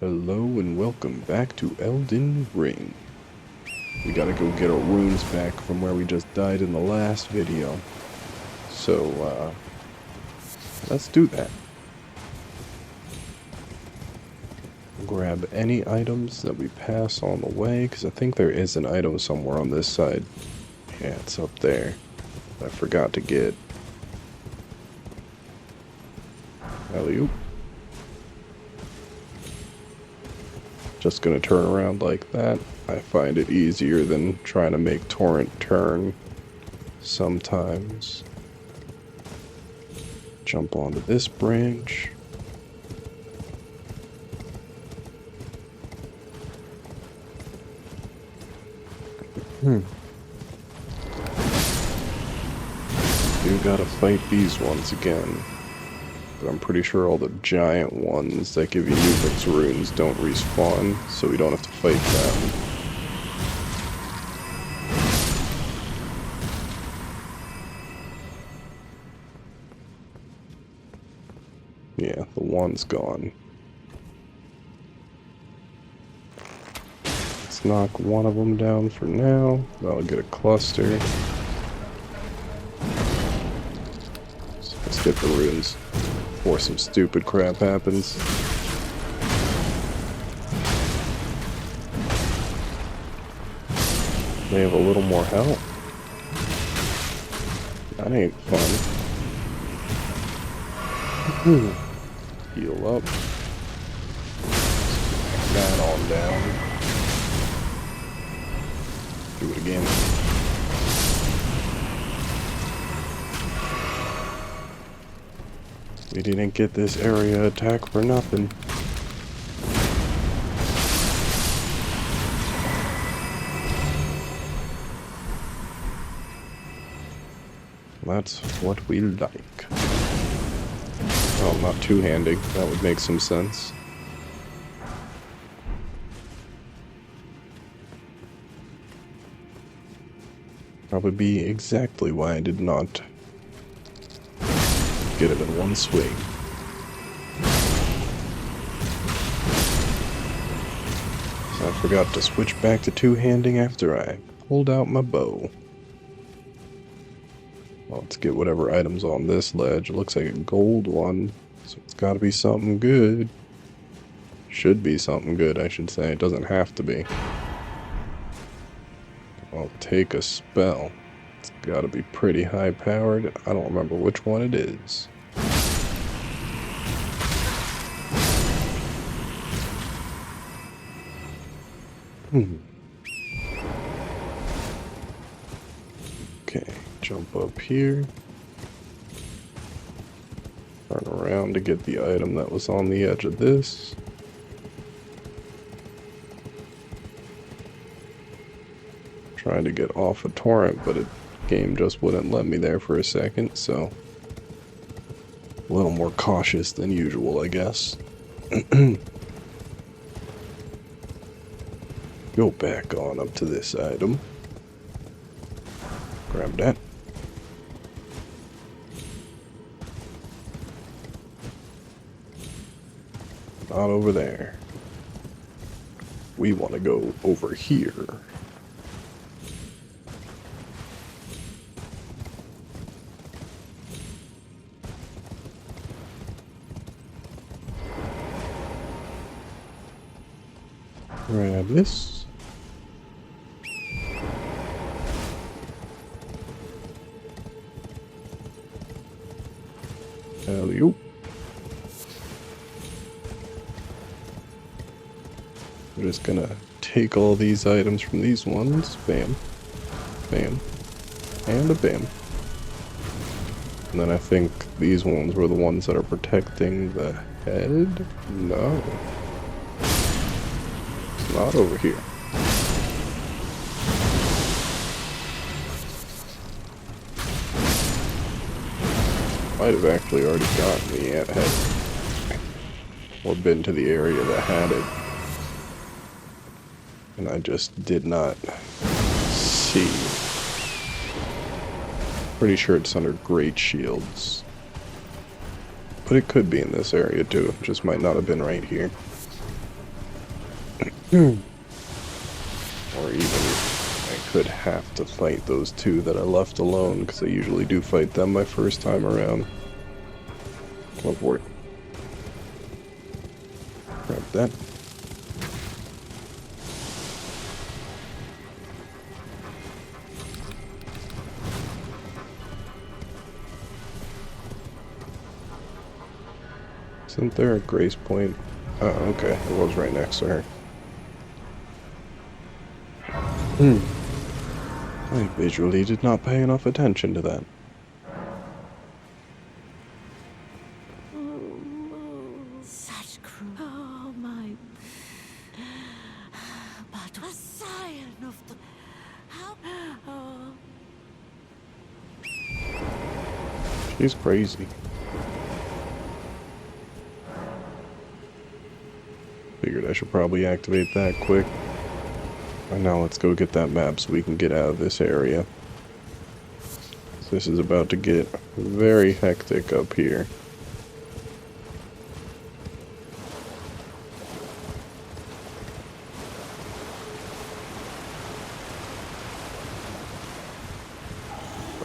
Hello and welcome back to Elden Ring. We gotta go get our runes back from where we just died in the last video. So, let's do that. Grab any items that we pass on the way, because I think there is an item somewhere on this side. Yeah, it's up there. I forgot to get. Alley-oop. Just gonna turn around like that. I find it easier than trying to make Torrent turn sometimes. Jump onto this branch. You gotta fight these ones again. But I'm pretty sure all the giant ones that give you Nufix runes don't respawn, so we don't have to fight them. Yeah, the one's gone. Let's knock one of them down for now. That'll get a cluster. So let's get the runes before some stupid crap happens. They have a little more health. That ain't fun. Heal up. Smack that on down. Do it again. We didn't get this area attack for nothing. That's what we like. Oh, not two-handing. That would make some sense. Probably be exactly why I did not get it in one swing. So I forgot to switch back to two-handing after I pulled out my bow. Well, let's get whatever items on this ledge. It looks like a gold one, so it's gotta be something good. Should be something good, I should say. It doesn't have to be. I'll take a spell. It's gotta be pretty high powered. I don't remember which one it is. Okay, jump up here. Turn around to get the item that was on the edge of this. Trying to get off a torrent, but the game just wouldn't let me there for a second, so a little more cautious than usual, I guess. Go back on up to this item. Grab that. Not over there. We want to go over here. Grab this. Alley-oop. We're just gonna take all these items from these ones. Bam. Bam. And a bam. And then I think these ones were the ones that are protecting the head? No. It's not over here. Might have actually already gotten the ant head. Or been to the area that had it. And I just did not see. Pretty sure it's under Great Shields. But it could be in this area too. Just might not have been right here. Or even I could have to fight those two that I left alone, because I usually do fight them my first time around. Oh boy. Grab that. Isn't there a grace point? Oh, okay. It was right next to her. I visually did not pay enough attention to that. Such cruel. Oh my. But a scion of the. How. Oh. She's crazy. Figured I should probably activate that quick. And now let's go get that map so we can get out of this area. This is about to get very hectic up here.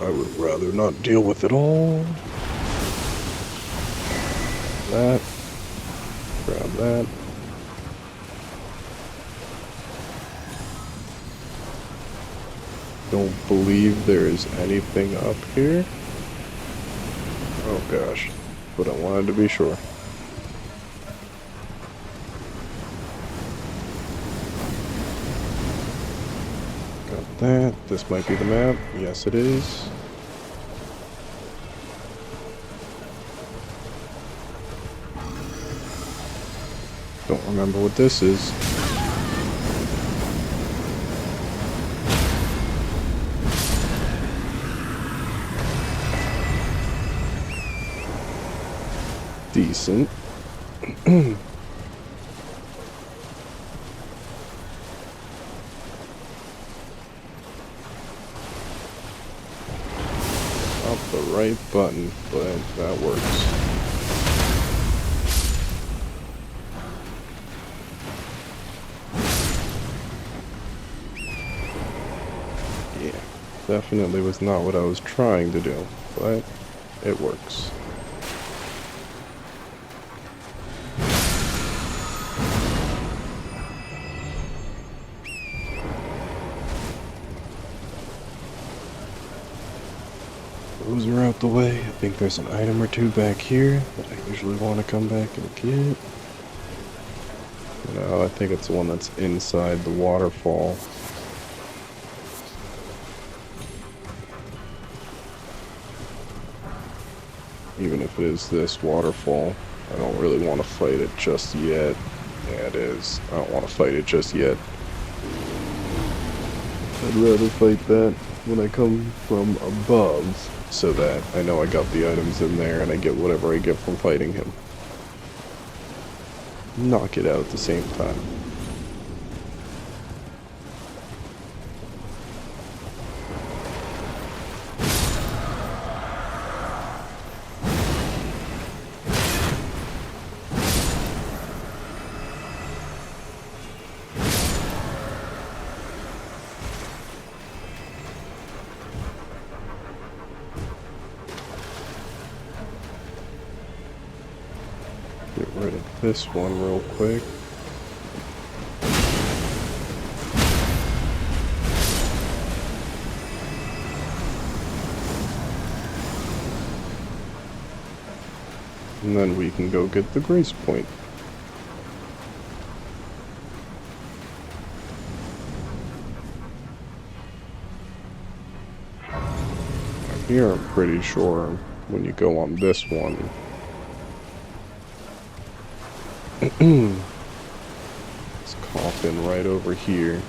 I would rather not deal with it all. That. Grab that. Don't believe there is anything up here. Oh gosh. But I wanted to be sure. Got that. This might be the map. Yes, it is. Don't remember what this is. Decent. Not the right button, but that works. Yeah, definitely was not what I was trying to do, but it works. Those are out the way. I think there's an item or two back here that I usually want to come back and get. No, I think it's the one that's inside the waterfall. Even if it is this waterfall, I don't really want to fight it just yet. Yeah, it is. I don't want to fight it just yet. I'd rather fight that when I come from above, so that I know I got the items in there and I get whatever I get from fighting him. Knock it out at the same time. Get rid of this one real quick. And then we can go get the grace point. Here I'm pretty sure when you go on this one, this coffin right over here.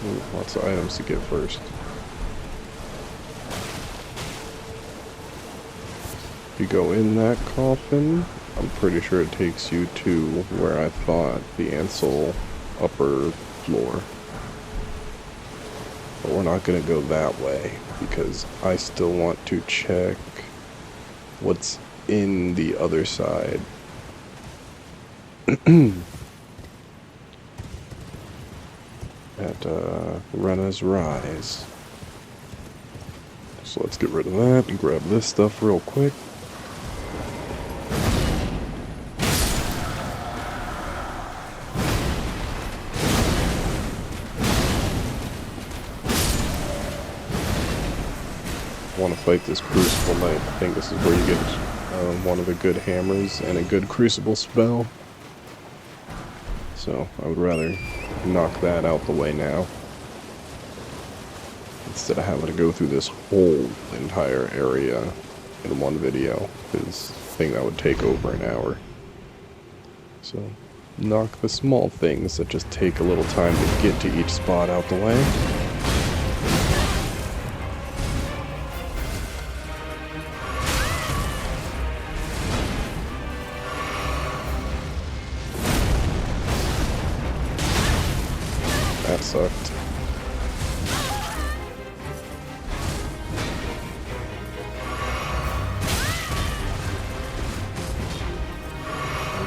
Ooh, lots of items to get first. If you go in that coffin, I'm pretty sure it takes you to where I thought the Ansel upper floor. But we're not going to go that way, because I still want to check what's in the other side. at Rena's Rise. So let's get rid of that and grab this stuff real quick. I want to fight this Crucible Knight. I think this is where you get one of the good hammers and a good Crucible spell. So I would rather knock that out the way now, instead of having to go through this whole entire area in one video, because I think that would take over an hour. So knock the small things that just take a little time to get to each spot out the way. That sucked.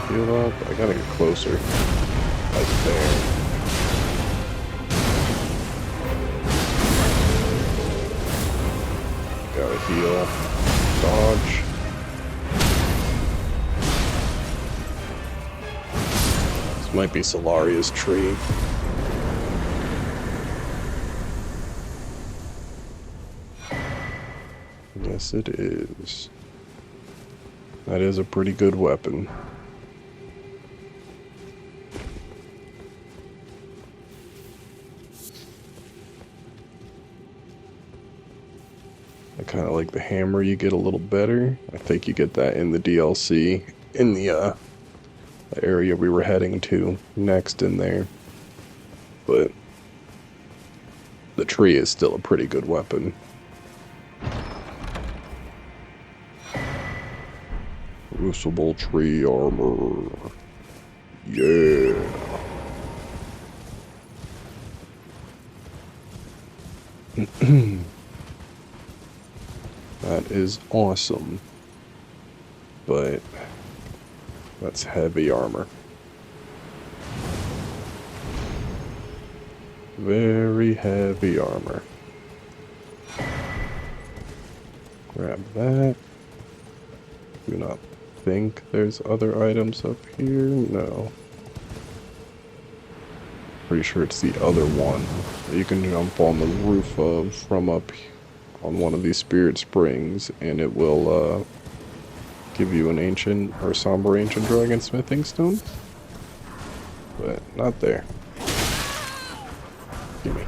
Heal up. I gotta get closer. Like there. Gotta heal. Dodge. This might be Solaria's tree. Yes, it is. That is a pretty good weapon. I kind of like the hammer you get a little better. I think you get that in the DLC, in the area we were heading to next in there. But the tree is still a pretty good weapon. Crucible tree armor. Yeah. That is awesome. But that's heavy armor. Very heavy armor. Grab that. Do not think there's other items up here. No. Pretty sure it's the other one that you can jump on the roof of from up on one of these spirit springs, and it will give you an ancient or somber ancient dragon smithing stone. But not there. Gimme.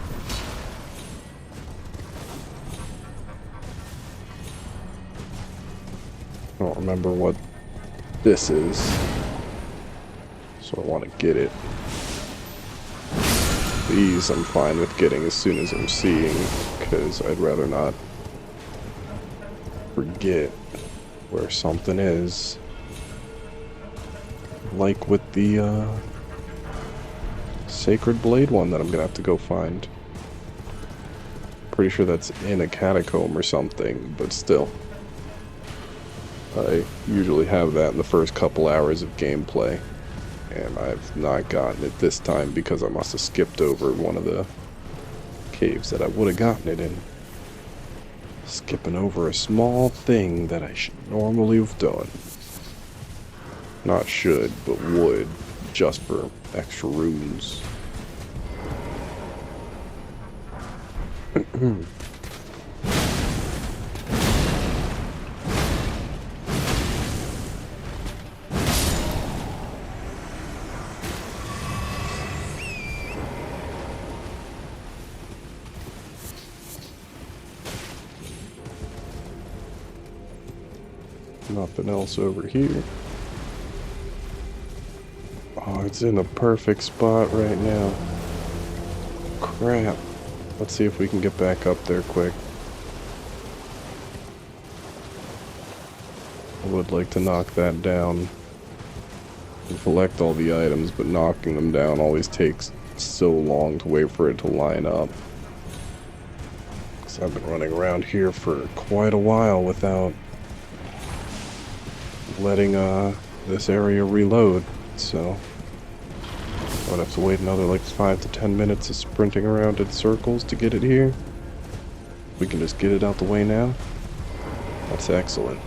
I don't remember what this is, so I want to get it. These I'm fine with getting as soon as I'm seeing, because I'd rather not forget where something is. Like with the Sacred Blade one that I'm gonna have to go find. Pretty sure that's in a catacomb or something, but still. I usually have that in the first couple hours of gameplay, and I've not gotten it this time because I must have skipped over one of the caves that I would have gotten it in. Skipping over a small thing that I should normally have done. Not should, but would, just for extra runes. Nothing else over here. Oh, it's in the perfect spot right now. Crap. Let's see if we can get back up there quick. I would like to knock that down and collect all the items, but knocking them down always takes so long to wait for it to line up. Because I've been running around here for quite a while without letting this area reload, so I'd have to wait another like 5 to 10 minutes of sprinting around in circles to get it here. We can just get it out the way now. That's excellent.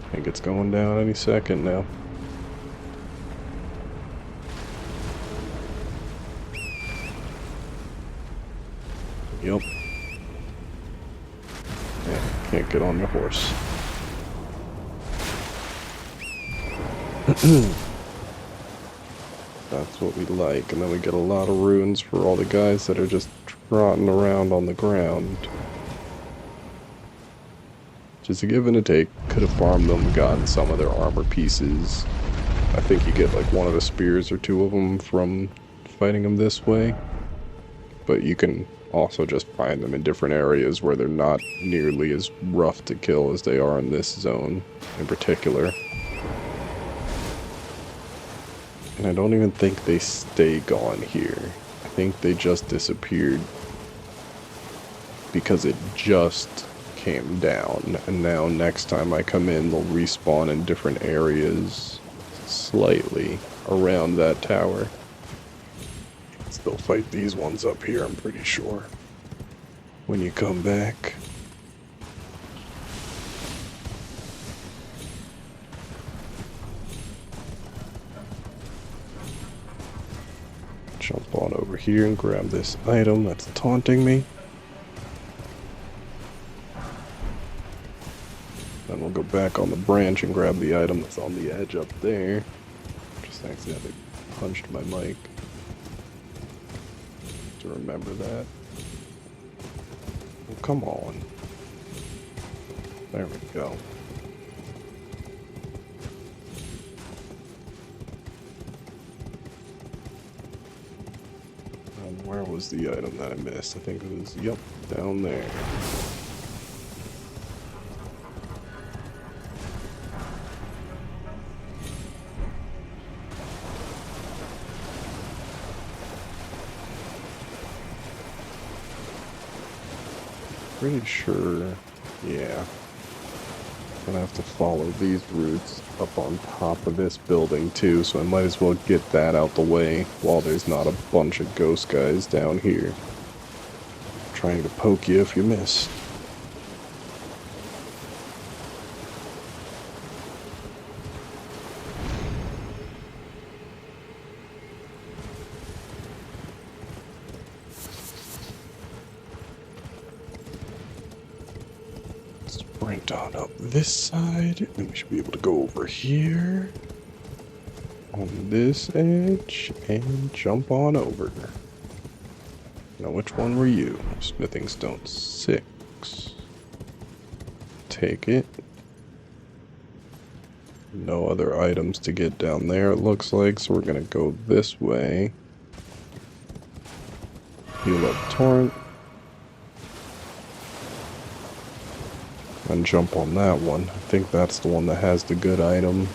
I think it's going down any second now. Yep. Yeah, can't get on your horse. That's what we like, and then we get a lot of runes for all the guys that are just trotting around on the ground. Just a give and a take. Could have farmed them, gotten some of their armor pieces. I think you get like one of the spears or two of them from fighting them this way. But you can also just find them in different areas where they're not nearly as rough to kill as they are in this zone in particular. And I don't even think they stay gone here. I think they just disappeared because it just came down. And now next time I come in, they'll respawn in different areas slightly around that tower. They'll fight these ones up here, I'm pretty sure, when you come back. Jump on over here and grab this item that's taunting me. Then we'll go back on the branch and grab the item that's on the edge up there. Just accidentally punched my mic. To remember that. Well, come on. There we go. And where was the item that I missed? I think it was, yep, down there. Pretty sure, yeah. Gonna have to follow these routes up on top of this building too, so I might as well get that out the way while there's not a bunch of ghost guys down here trying to poke you if you miss. Sprint on up this side, and we should be able to go over here on this edge and jump on over. Now, which one were you? Smithing stone 6. Take it. No other items to get down there, it looks like, so we're gonna go this way. Heal up torrent. And jump on that one. I think that's the one that has the good item.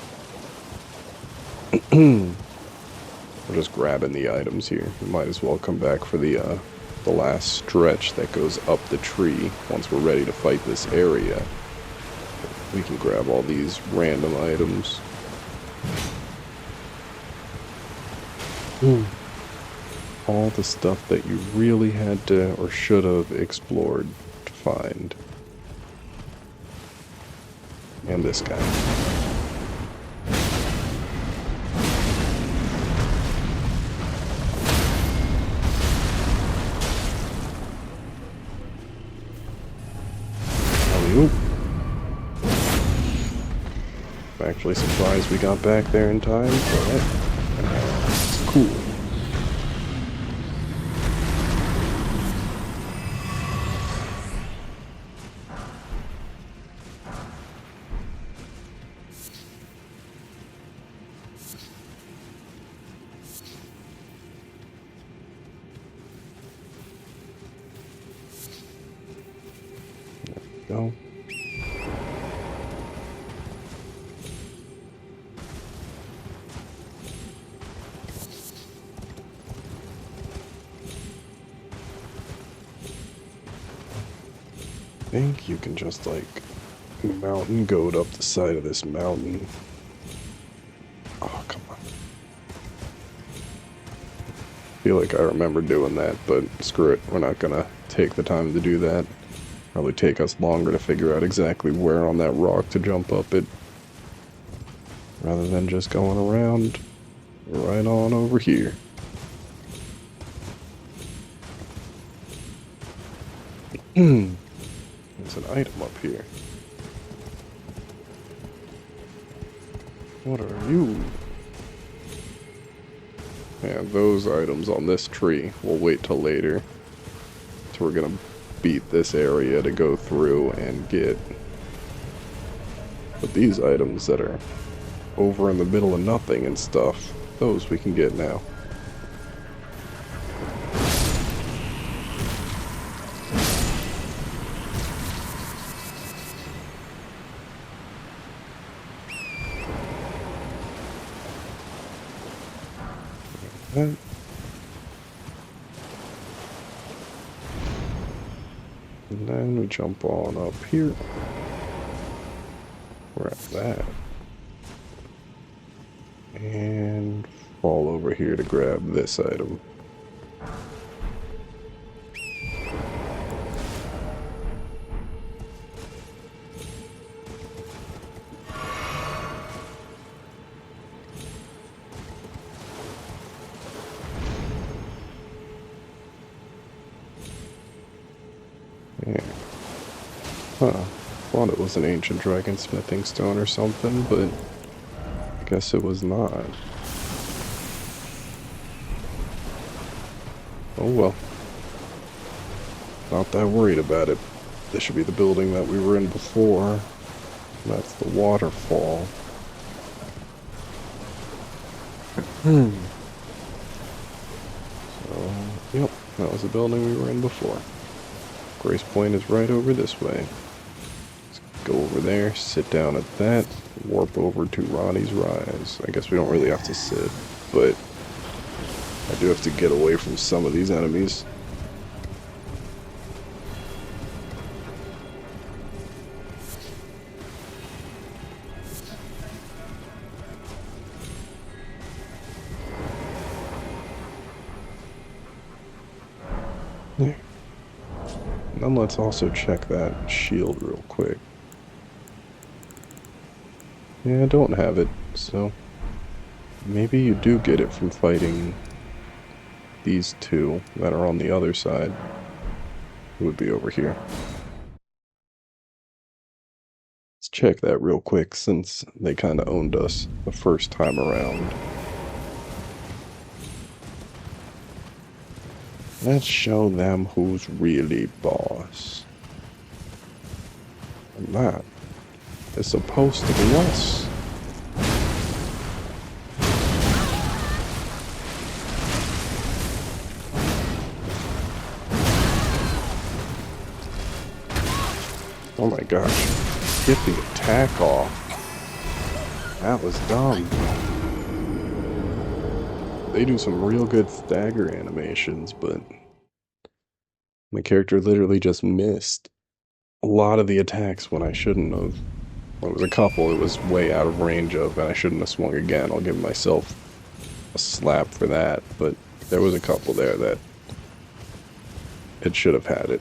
We're just grabbing the items here. We might as well come back for the last stretch that goes up the tree once we're ready to fight this area. We can grab all these random items. All the stuff that you really had to or should have explored to find. And this guy. Alley-oop. I'm actually surprised we got back there in time, but it's cool. Go. think you can just, like, mountain goat up the side of this mountain. Oh, come on. I feel like I remember doing that, but screw it. We're not gonna take the time to do that. Probably take us longer to figure out exactly where on that rock to jump up it, rather than just going around right on over here. There's an item up here. What are you? Yeah, those items on this tree. We'll wait till later. So we're gonna beat this area to go through and get. But these items that are over in the middle of nothing and stuff, those we can get now. That. And then we jump on up here. We're at that. And fall over here to grab this item. Yeah. Huh. Thought it was an ancient dragon smithing stone or something, but I guess it was not. Oh well. Not that worried about it. This should be the building that we were in before. That's the waterfall. So, yep, that was the building we were in before. Grace Point is right over this way. Let's go over there, sit down at that, warp over to Ronnie's Rise. I guess we don't really have to sit, but I do have to get away from some of these enemies. There. And then let's also check that shield real quick. Yeah, I don't have it, so maybe you do get it from fighting these two that are on the other side. It would be over here. Let's check that real quick since they kind of owned us the first time around. Let's show them who's really boss. And that is supposed to be us. Oh my gosh. Get the attack off. That was dumb. They do some real good stagger animations, but my character literally just missed a lot of the attacks when I shouldn't have. Well, it was a couple it was way out of range of, and I shouldn't have swung again. I'll give myself a slap for that, but there was a couple there that it should have had it.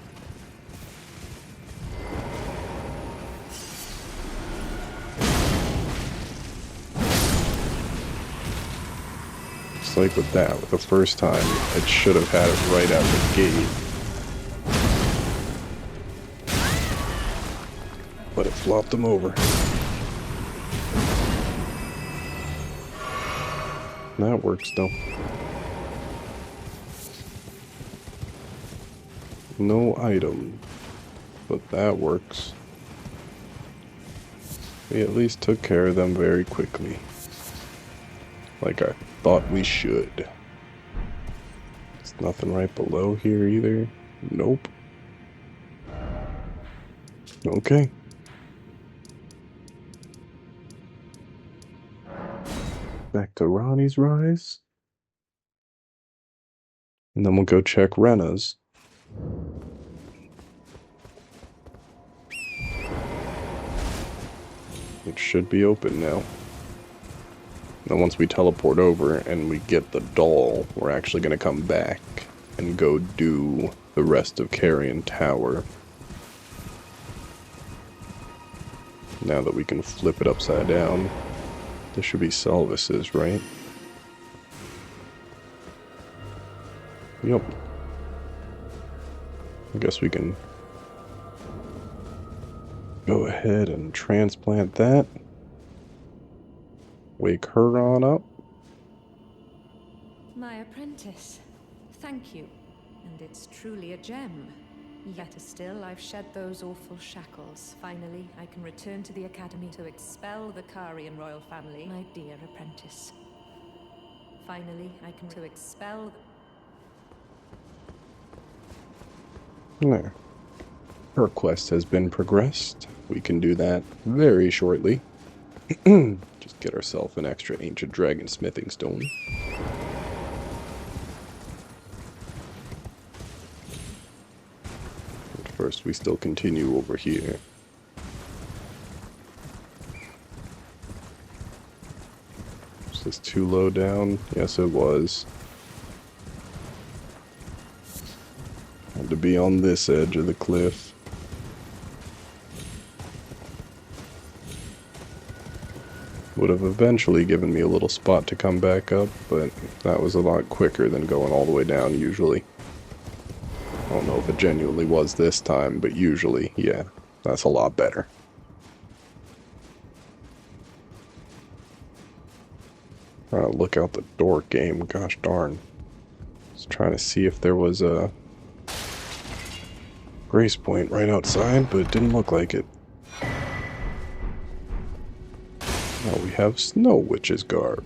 Just like with that, with the first time, it should have had it right out the gate. But it flopped him over. That works though. No item, but that works. We at least took care of them very quickly. Like I thought we should. There's nothing right below here either. Nope. Okay. Back to Ronnie's Rise. And then we'll go check Rena's. It should be open now. Then once we teleport over and we get the doll, we're actually going to come back and go do the rest of Carrion Tower. Now that we can flip it upside down, this should be Salvis's, right? Yup. I guess we can go ahead and transplant that. Wake her on up. My apprentice. Thank you. And it's truly a gem. Yet still, I've shed those awful shackles. Finally, I can return to the academy to expel the Carian royal family, my dear apprentice. Finally, I can to expel... There. Her quest has been progressed. We can do that very shortly. Just get ourselves an extra ancient dragon smithing stone. But first, we still continue over here. Was this too low down? Yes, it was. Had to be on this edge of the cliff. Would have eventually given me a little spot to come back up, but that was a lot quicker than going all the way down usually. I don't know if it genuinely was this time, but usually, yeah, that's a lot better. Trying to look out the door game, gosh darn. Just trying to see if there was a grace point right outside, but it didn't look like it. Now we have Snow Witch's garb.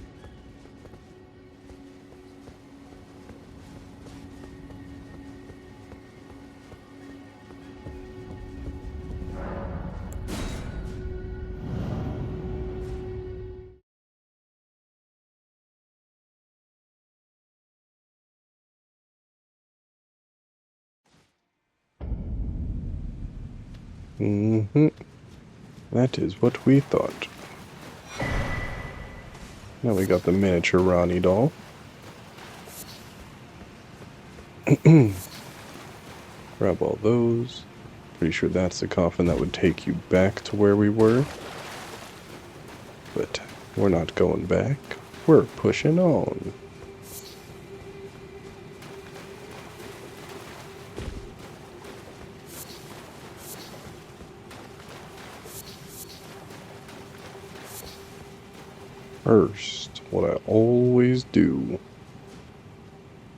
That is what we thought. Now we got the miniature Ronnie doll. Grab all those. Pretty sure that's the coffin that would take you back to where we were. But we're not going back. We're pushing on. First, what I always do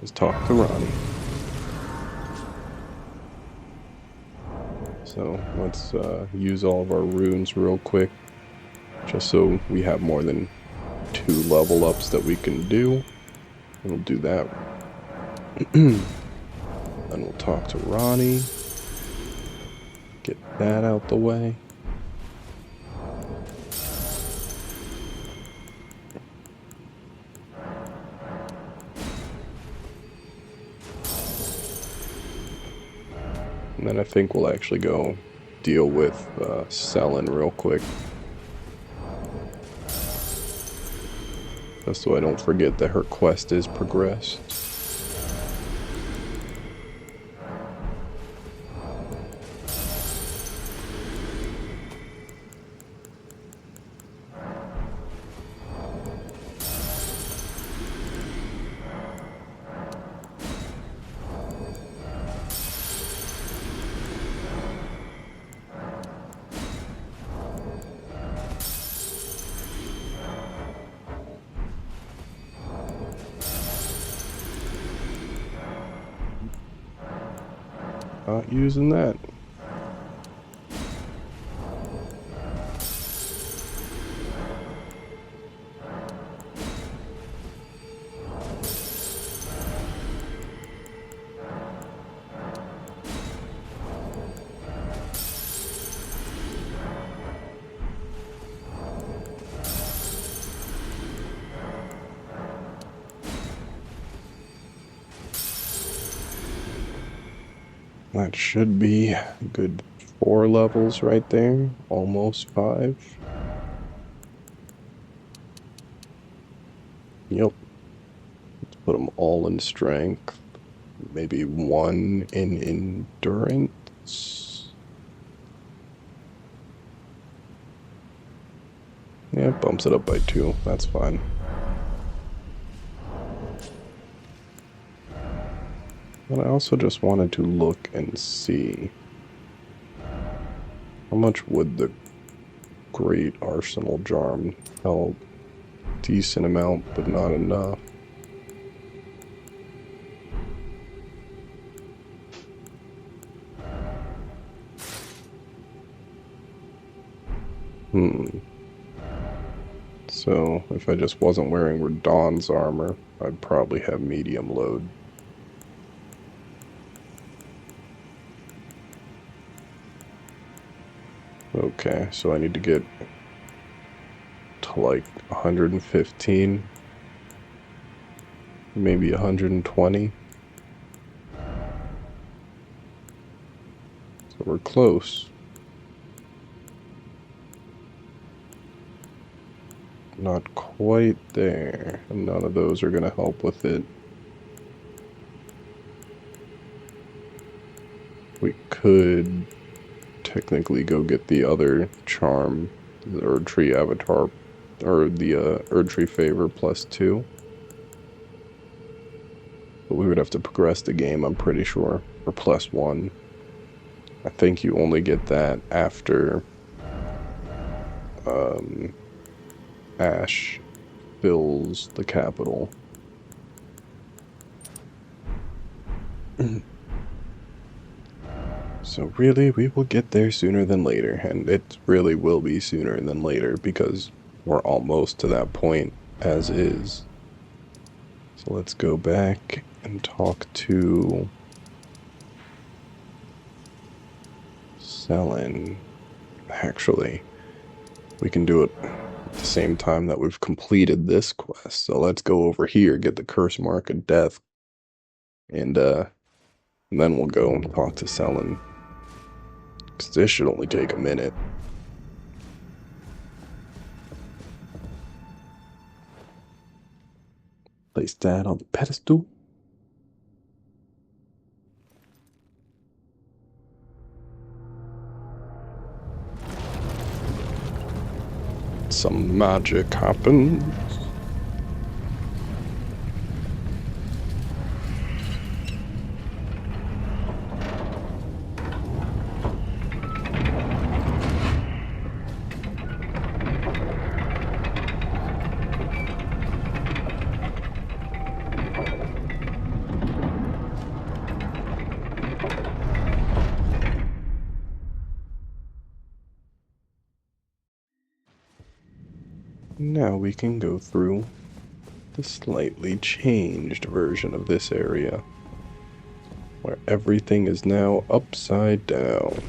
is talk to Ronnie. So let's use all of our runes real quick, just so we have more than 2 level ups that we can do. We'll do that. Then we'll talk to Ronnie. Get that out the way. And then I think we'll actually go deal with Selin real quick. Just so I don't forget that her quest is progressed. Not using that. That should be a good 4 levels right there. Almost 5. Yep. Let's put them all in strength. Maybe 1 in endurance. Yeah, it bumps it up by 2. That's fine. But I also just wanted to look and see how much would the Great Arsenal Charm help. Decent amount, but not enough. So, if I just wasn't wearing Radahn's armor, I'd probably have medium load. Okay, so I need to get to like 115, maybe 120. So we're close. Not quite there, and none of those are going to help with it. We could technically go get the other charm, the Erdtree Avatar, or the Erdtree Favor +2. But we would have to progress the game, I'm pretty sure, or +1. I think you only get that after Ash fills the capital. So really, we will get there sooner than later, and it really will be sooner than later because we're almost to that point as is. So let's go back and talk to Selen. Actually, we can do it at the same time that we've completed this quest. So let's go over here, get the curse mark of death, and then we'll go and talk to Selen. Because this should only take a minute. Place that on the pedestal. Some magic happens. Now we can go through the slightly changed version of this area, where everything is now upside down.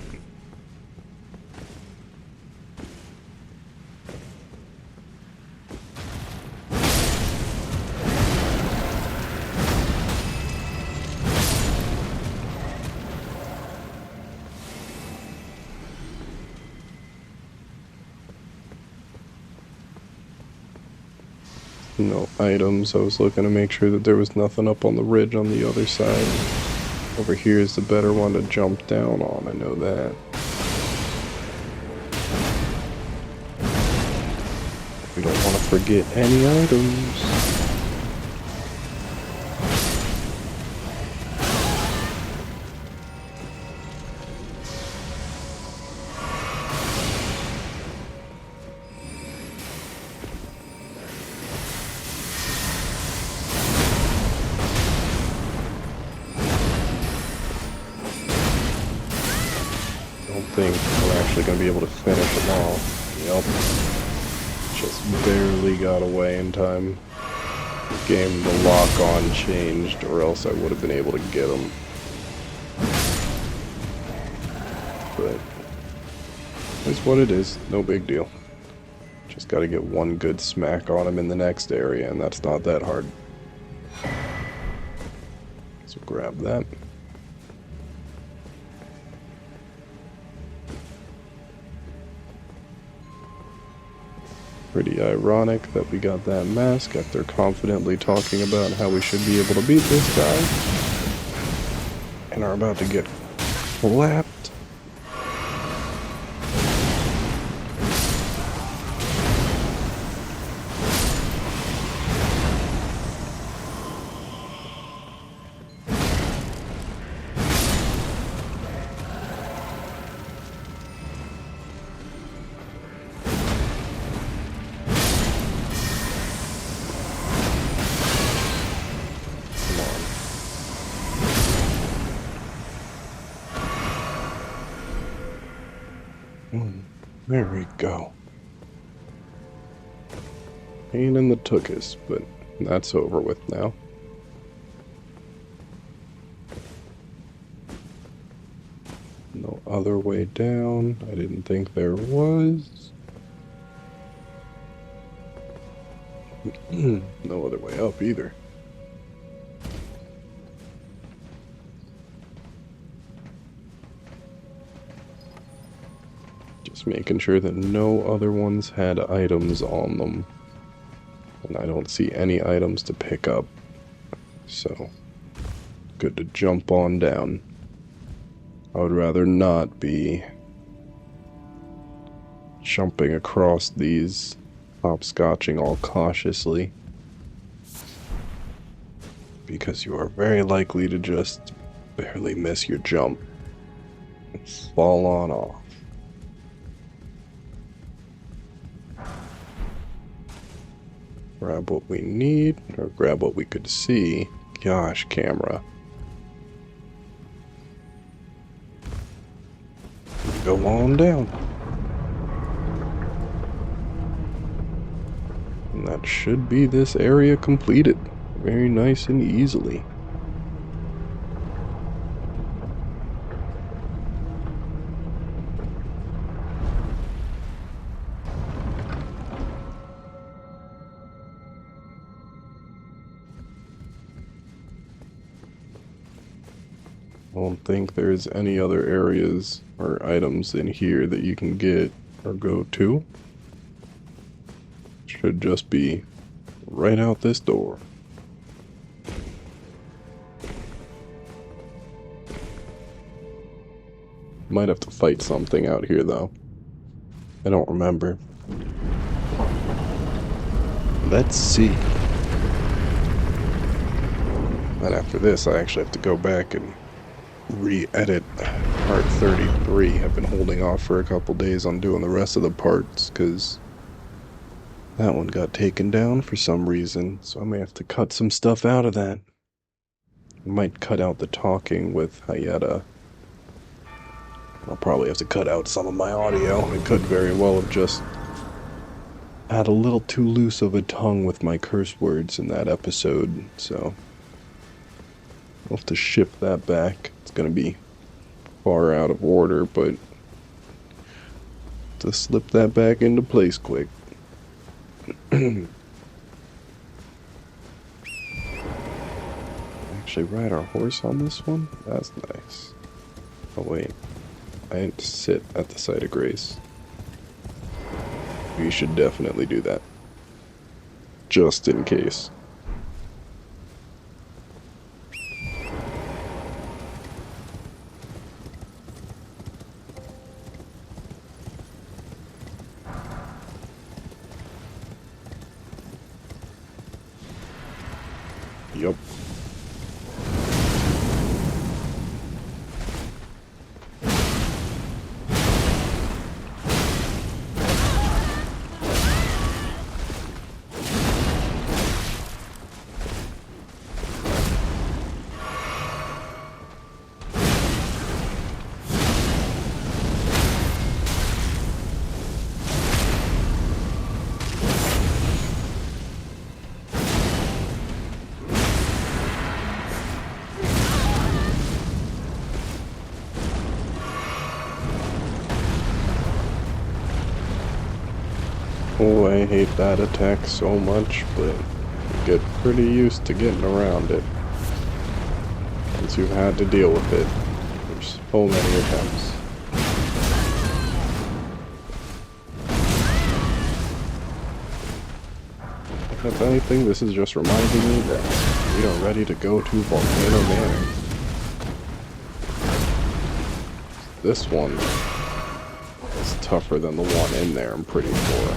No items. I was looking to make sure that there was nothing up on the ridge on the other side. Over here is the better one to jump down on, I know that. We don't want to forget any items. Think we're actually going to be able to finish them all. Yep. Just barely got away in time. Game, the lock-on changed, or else I would have been able to get them. But it's what it is. No big deal. Just got to get one good smack on him in the next area, and that's not that hard. So grab that. Pretty ironic that we got that mask after confidently talking about how we should be able to beat this guy. And are about to get clapped. There we go. Pain in the tuchus, but that's over with now. No other way down. I didn't think there was. No other way up either. Just making sure that no other ones had items on them. And I don't see any items to pick up. So, good to jump on down. I would rather not be jumping across these, hopscotching all cautiously. Because you are very likely to just barely miss your jump and fall on off. Grab what we need, or grab what we could see. Gosh, camera. Go on down. And that should be this area completed. Very nice and easily. I don't think there's any other areas or items in here that you can get or go to. Should just be right out this door. Might have to fight something out here though. I don't remember. Let's see. And after this I actually have to go back and re-edit part 33. I've been holding off for a couple days on doing the rest of the parts because that one got taken down for some reason, so I may have to cut some stuff out of that. I might cut out the talking with Hayata. I'll probably have to cut out some of my audio. It could very well have just had a little too loose of a tongue with my curse words in that episode, so I'll have to ship that back. It's gonna be far out of order, but to slip that back into place quick. Actually ride our horse on this one? That's nice. Oh wait, I didn't sit at the site of grace. We should definitely do that. Just in case. Yup. Oh, I hate that attack so much, but you get pretty used to getting around it once you've had to deal with it. There's so many attempts. If anything, this is just reminding me that we are ready to go to Volcano Manor. This one is tougher than the one in there, I'm pretty sure.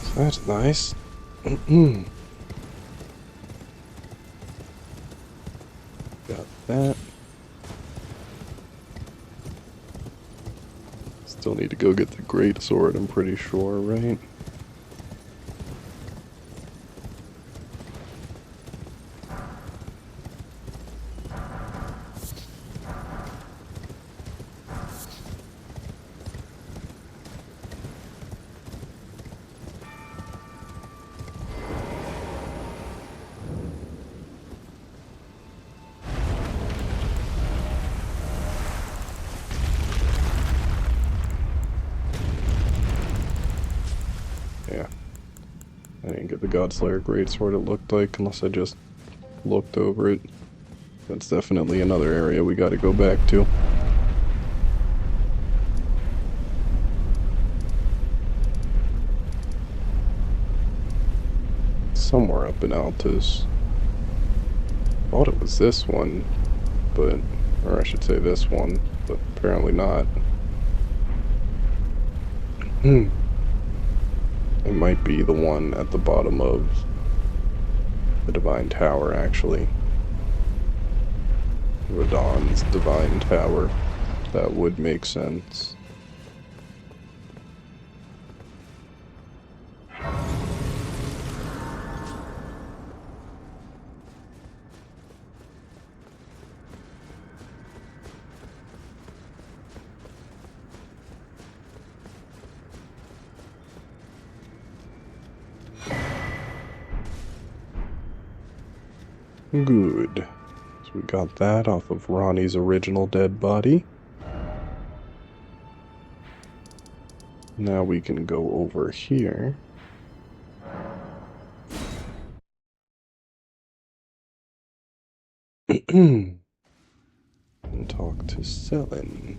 So that's nice. Got that. Still need to go get the great sword, I'm pretty sure, right? Yeah. I didn't get the Godslayer Greatsword, it looked like, unless I just looked over it. That's definitely another area we gotta go back to. Somewhere up in Altus. Thought it was this one, but... or I should say this one, but apparently not. It might be the one at the bottom of the Divine Tower, actually. Radahn's Divine Tower. That would make sense. Good. So we got that off of Ronnie's original dead body. Now we can go over here. And talk to Selin.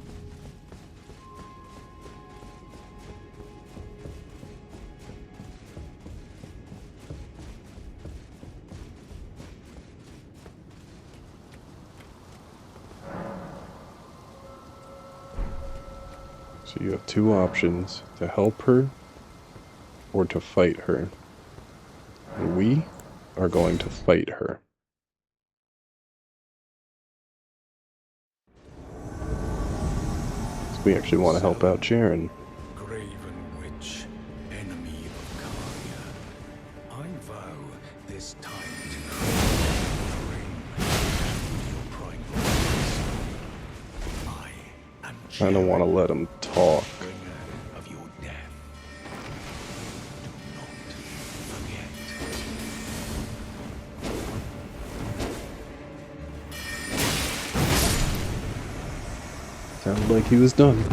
So you have two options, to help her or to fight her. And we are going to fight her. So we actually want to help out Jaren. Graven witch, enemy of Karia, I vow this time to bring your primal race. I am I don't want to let him talk. bringer of your death. Do not forget. Sounded like he was done.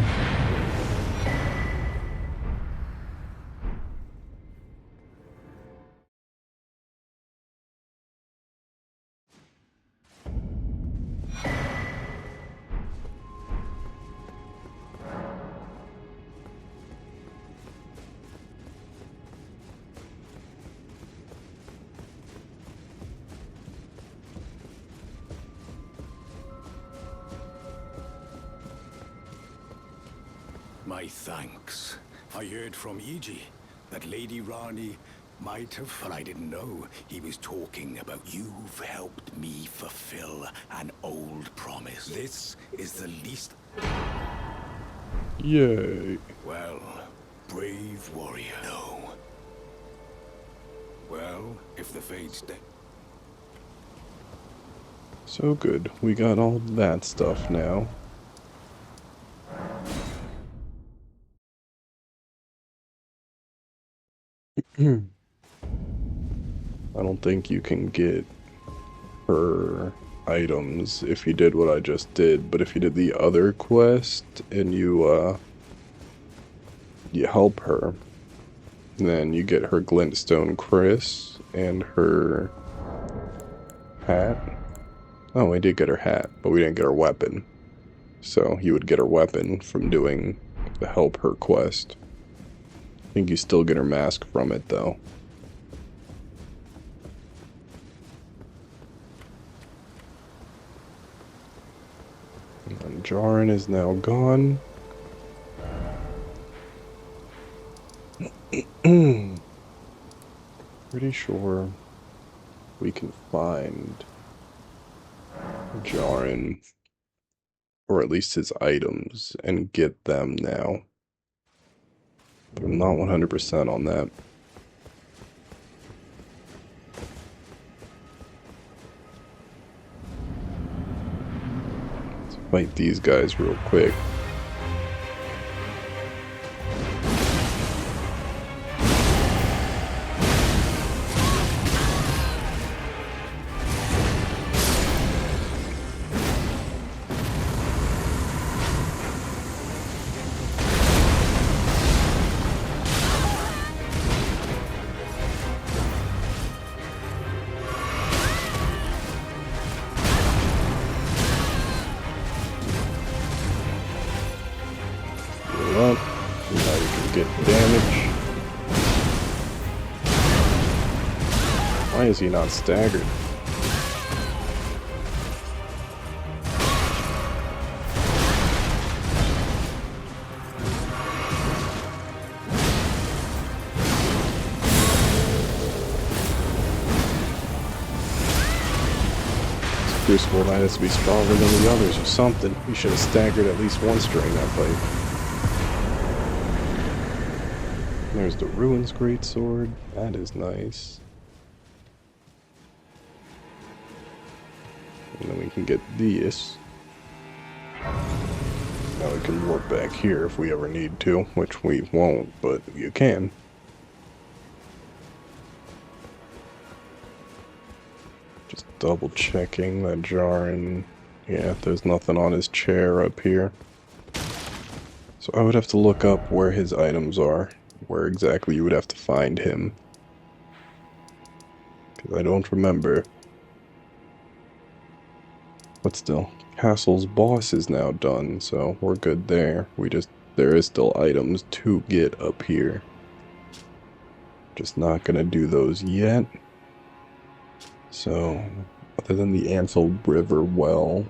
My thanks. I heard from Iji that Lady Rani might have, but I didn't know he was talking about you've helped me fulfill an old promise. This is the least. Yay. Well, brave warrior. No. Well, if the fates So good. We got all that stuff now. I don't think you can get her items if you did what I just did, but if you did the other quest and you help her, then you get her glintstone Chris and her Hat. Oh, we did get her hat, but we didn't get her weapon. So you would get her weapon from doing the help her quest. I think you still get her mask from it, though. And Jaren is now gone. Pretty sure we can find Jaren, or at least his items, and get them now. But I'm not 100% on that. Let's fight these guys real quick. Up. Now you can get damage. Why is he not staggered? This Crucible Knight has to be stronger than the others or something. He should have staggered at least once during that fight. There's the Ruins Greatsword. That is nice. And then we can get this. Now we can warp back here if we ever need to, which we won't, but you can. Just double checking that Jaren. Yeah, there's nothing on his chair up here. So I would have to look up where his items are. Where exactly you would have to find him. Because I don't remember. But still, Castle's boss is now done, so we're good there. There is still items to get up here. Just not gonna do those yet. So, other than the Anfield River well,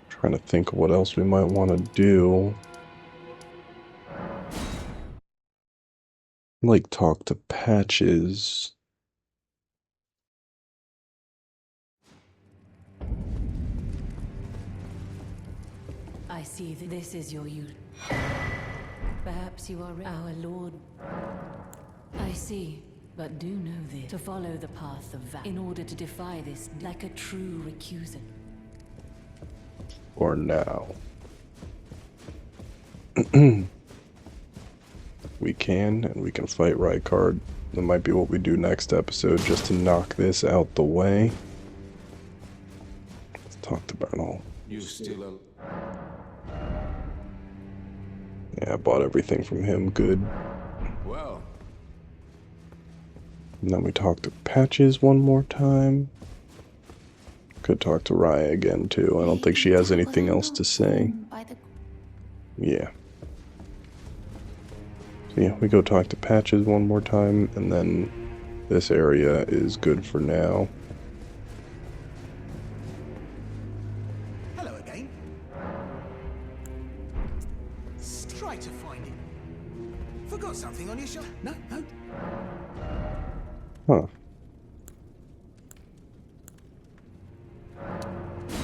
trying to think of what else we might want to do. Like talk to Patches. I see that this is your youth. Perhaps you are our lord. I see, but do know this. To follow the path of valor in order to defy this like a true recusant. Or now. We can, and we can fight Rykard. That might be what we do next episode, just to knock this out the way. Let's talk to Bernal. You still Yeah, I bought everything from him, good. well. And then we talk to Patches one more time. Could talk to Raya again, too. I don't think she has anything else to say. Yeah. So yeah, we go talk to Patches one more time, and then this area is good for now. Hello again. Try to find it. Forgot something on your shoulder? No, no. Huh.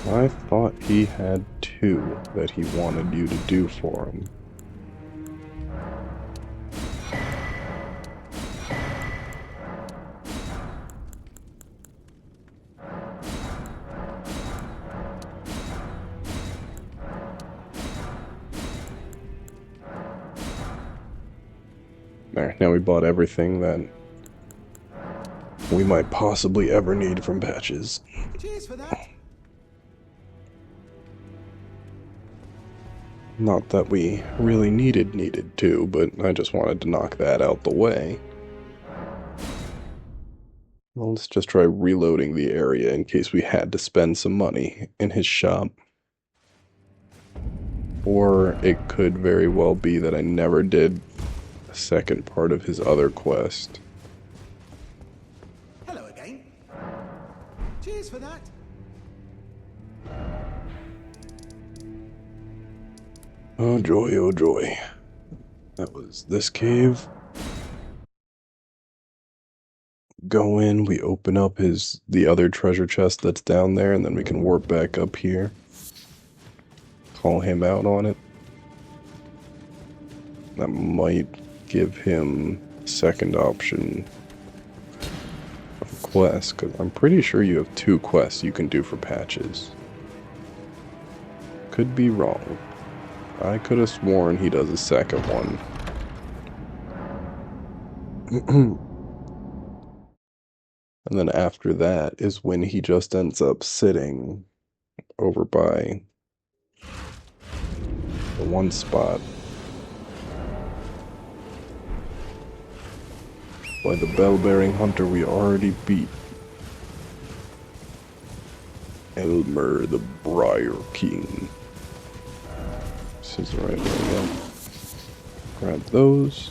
I thought he had two that he wanted you to do for him. There, now we bought everything that we might possibly ever need from Patches. Cheers for that. Not that we really needed to, but I just wanted to knock that out the way. Well, let's just try reloading the area in case we had to spend some money in his shop. Or it could very well be that I never did the second part of his other quest. Hello again. Cheers for that. Oh joy, oh joy. That was this cave. Go in, we open up the other treasure chest that's down there, and then we can warp back up here. Call him out on it. That might give him a second option of quest, because I'm pretty sure you have 2 quests you can do for patches. Could be wrong. I could have sworn he does a second one. And then after that is when he just ends up sitting over by the one spot by the bell-bearing hunter we already beat. Elmer the Briar King. This is the right way up. Grab those.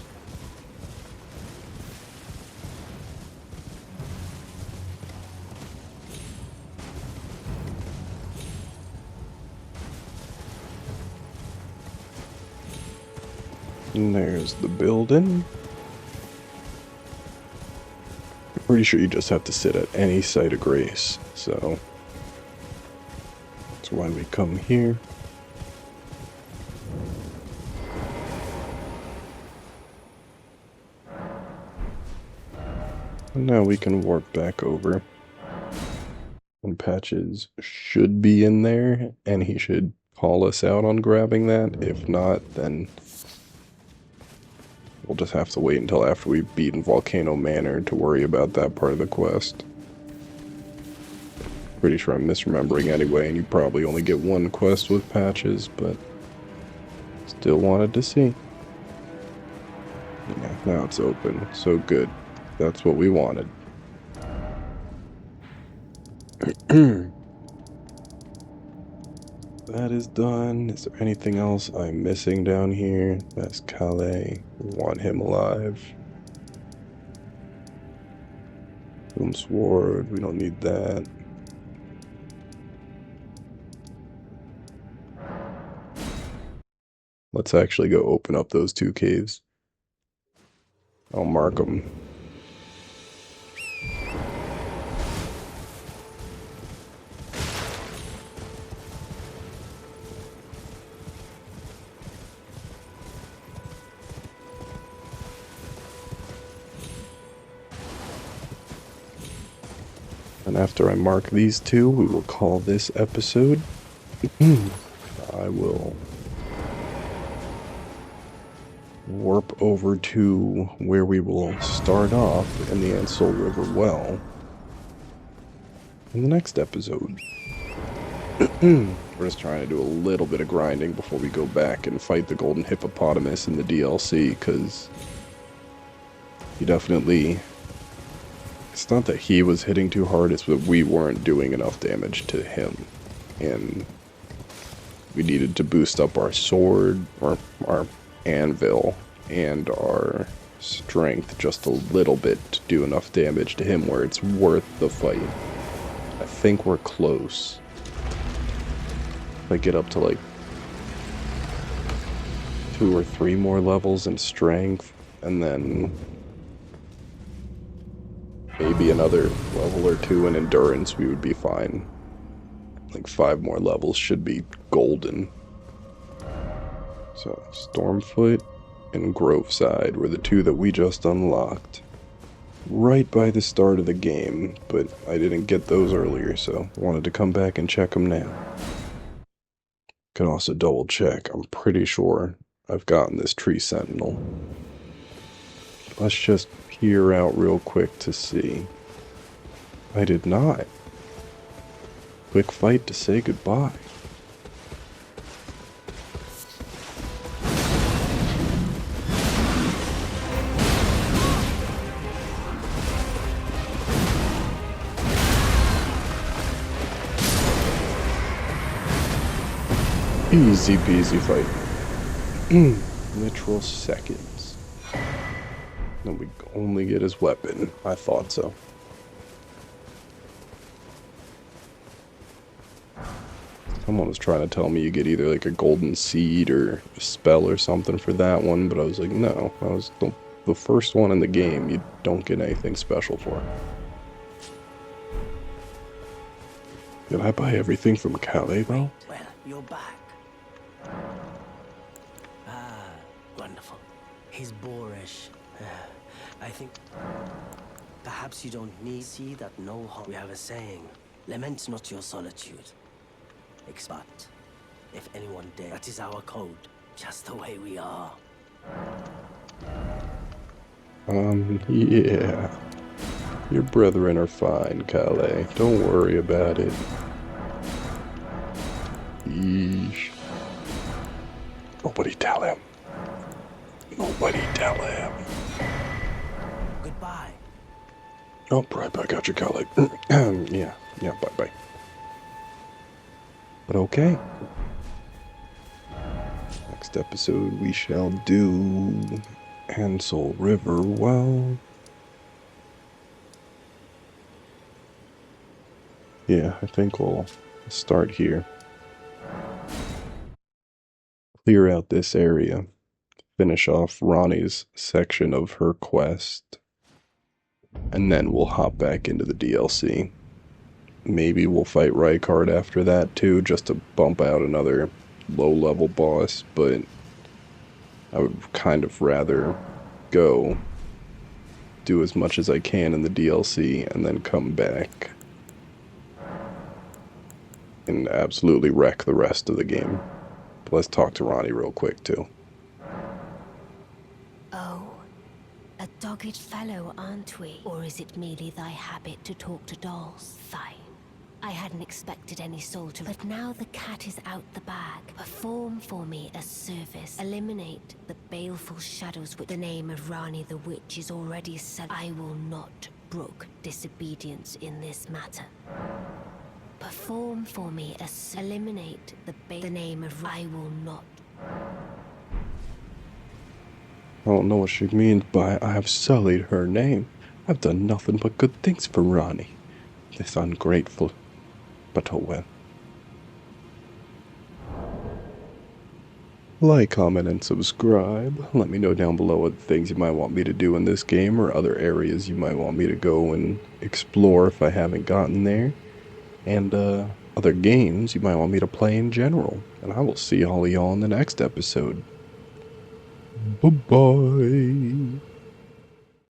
And there's the building. I'm pretty sure you just have to sit at any site of grace, so that's why we come here. And now we can warp back over. And Patches should be in there, and he should call us out on grabbing that. If not, then we'll just have to wait until after we've beaten Volcano Manor to worry about that part of the quest. Pretty sure I'm misremembering anyway, and you probably only get 1 quest with Patches, but still wanted to see. Yeah, now it's open, so good. That's what we wanted. That is done. Is there anything else I'm missing down here? That's Calais. We want him alive. Boom Sword. We don't need that. Let's actually go open up those 2 caves. I'll mark them. And after I mark these 2, we will call this episode. I will warp over to where we will start off in the Ansel River Well in the next episode. We're just trying to do a little bit of grinding before we go back and fight the Golden Hippopotamus in the DLC, because he definitely... It's not that he was hitting too hard, it's that we weren't doing enough damage to him. And we needed to boost up our sword, or our anvil, and our strength just a little bit to do enough damage to him where it's worth the fight. I think we're close. If I get up to like 2 or 3 more levels in strength, and then maybe another level or 2 in endurance, we would be fine. Like 5 more levels should be golden. So, Stormfoot and Groveside were the 2 that we just unlocked. Right by the start of the game, but I didn't get those earlier, so wanted to come back and check them now. Can also double check, I'm pretty sure I've gotten this Tree Sentinel. Let's just peer out real quick to see. I did not. Quick fight to say goodbye. Easy peasy fight. Literal seconds. Then we only get his weapon. I thought so. Someone was trying to tell me you get either like a golden seed or a spell or something for that one, but I was like, no. That was the first one in the game you don't get anything special for. Did I buy everything from Calais, though? Well, you're back. Ah, wonderful. He's boorish. I think perhaps you don't need see that no harm. We have a saying, lament not your solitude. But if anyone dare, that is our code, just the way we are. Yeah. Your brethren are fine, Calais. Don't worry about it. Yeesh. Nobody tell him. Nobody tell him. Goodbye. Oh, right back at you, Calais. Yeah, bye-bye. But okay. Next episode we shall do Ansel River Well. Yeah, I think we'll start here. Clear out this area. Finish off Ronnie's section of her quest. And then we'll hop back into the DLC. Maybe we'll fight Rykard after that too, just to bump out another low-level boss, but I would kind of rather go do as much as I can in the DLC and then come back and absolutely wreck the rest of the game. But let's talk to Ronnie real quick too. Oh, a dogged fellow, aren't we? Or is it merely thy habit to talk to dolls? Fine. I hadn't expected any soul to... But now the cat is out the bag. Perform for me a service. Eliminate the baleful shadows with the name of Rani the Witch is already set. I will not brook disobedience in this matter. Perform for me a... Eliminate the name of... I will not... I don't know what she means by I have sullied her name. I've done nothing but good things for Ronnie. This ungrateful... But oh well. Like, comment, and subscribe. Let me know down below what things you might want me to do in this game or other areas you might want me to go and explore if I haven't gotten there. And other games you might want me to play in general. And I will see all of y'all in the next episode. Bye-bye.